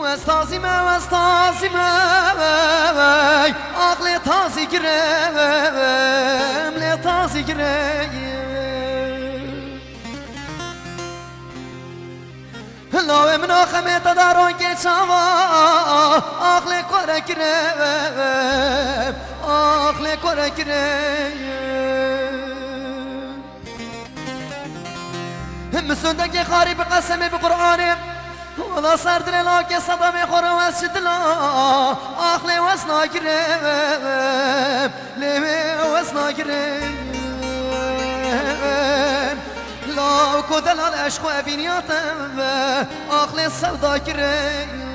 واستازم واستازم عقلي تازي قريم لي تازي قريم لو من خميت دارون كيتشاوا عقلي كورا قريم عقلي كورا قريم مسندك خاري بقسمي بقرآني ولا صار دري لاكي صدمي خورا واسجدلا عقلي واسنا قريم ليه واسنا قريم لا كودل على عشق وابينياتم عقلي السودا قريم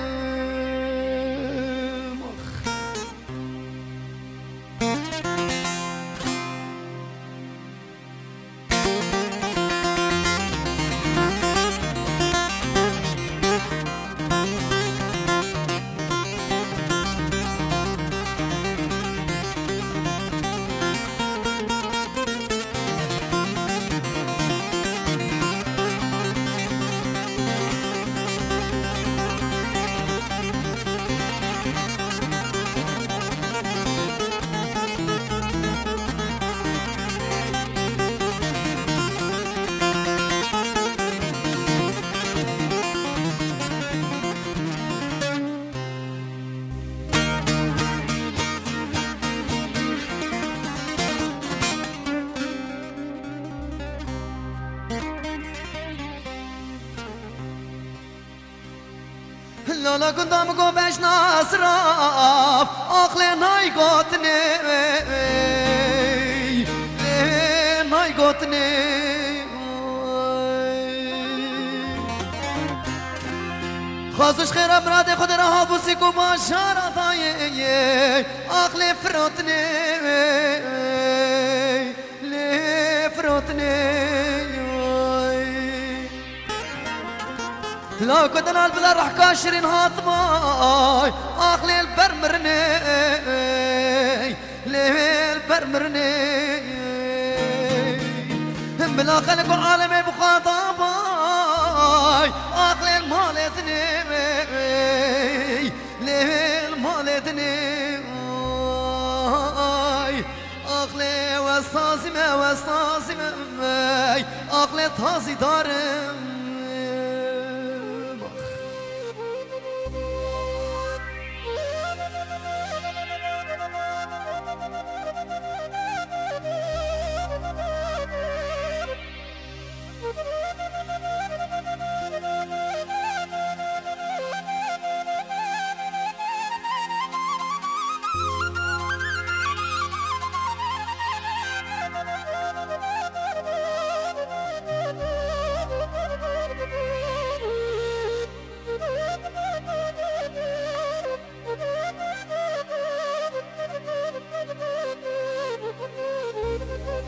لالا قدام قو باش نصرف عقلي ناي قوتني ناي قوتني خاصش خير برادي خد رها بوسيكو باشارة ضايي عقلي فروتني ليه فروتني لا كدنا البلا رح كاشرين هاطماي عقلي البرمرني ليه البرمرني بلا خلق العالمي بخاطباي عقلي المالتني ليه المالتني عقلي واستازمة واستازمة عقلي تازي دارم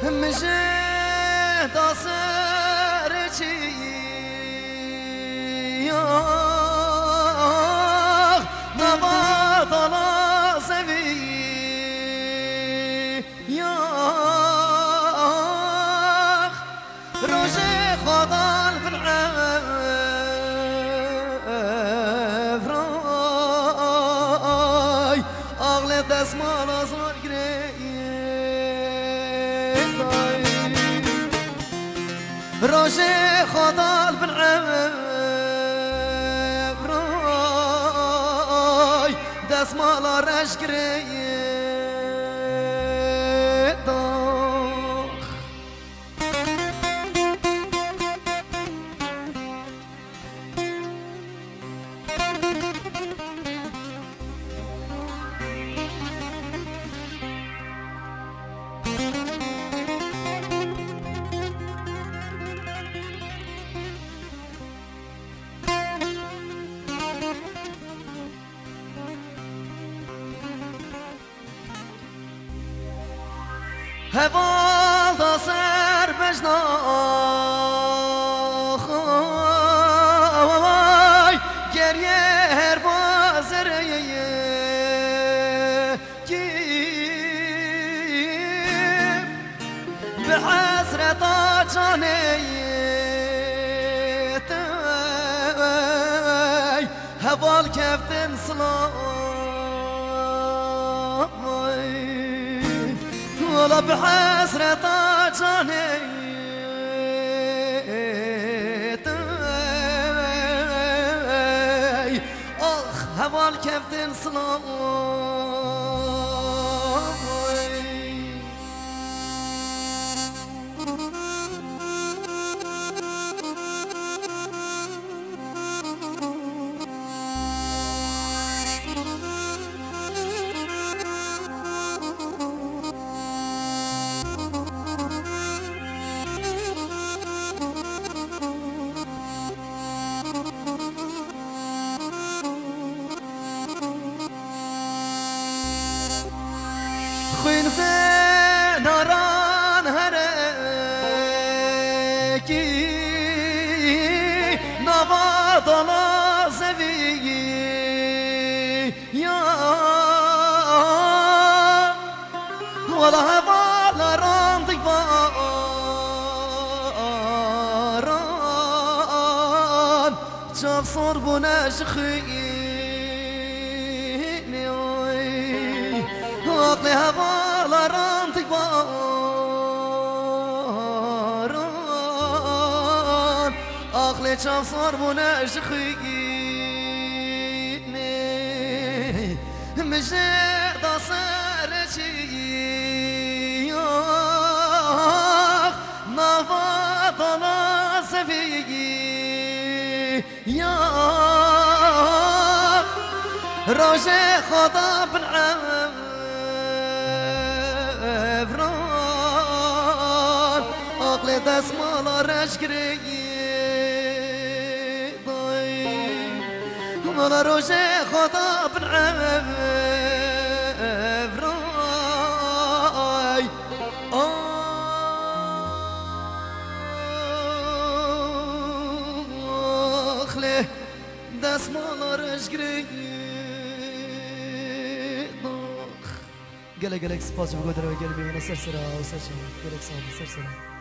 مجد أصرتي نبض لازمي رجي خضال بالعفراي أغلى دسمال أصغر روشي خضال بالعفراي دسمال رشقري هفال سر بجناخ گریه هر بازریه کیم به حسرت جانیه هوال كفتن سلام ولا بحسرة جاني هوال كفتن سلام خوين زين ناران هركي نبض لا زبي يا ولا هبال راندي باران شاف صربنا شخيني عقلي هبال راندي باران عقلي شاف صربنا شخيني مجد صارشي نفض نصفي يا روشي خدا بالعفران عقلي دسمال رشكري مالا روشي خدا بالعفران أخلي دسمال رشكري قلق سباس بقدر قلبي من سرسرة وسرسرة قلق صابي سرسرة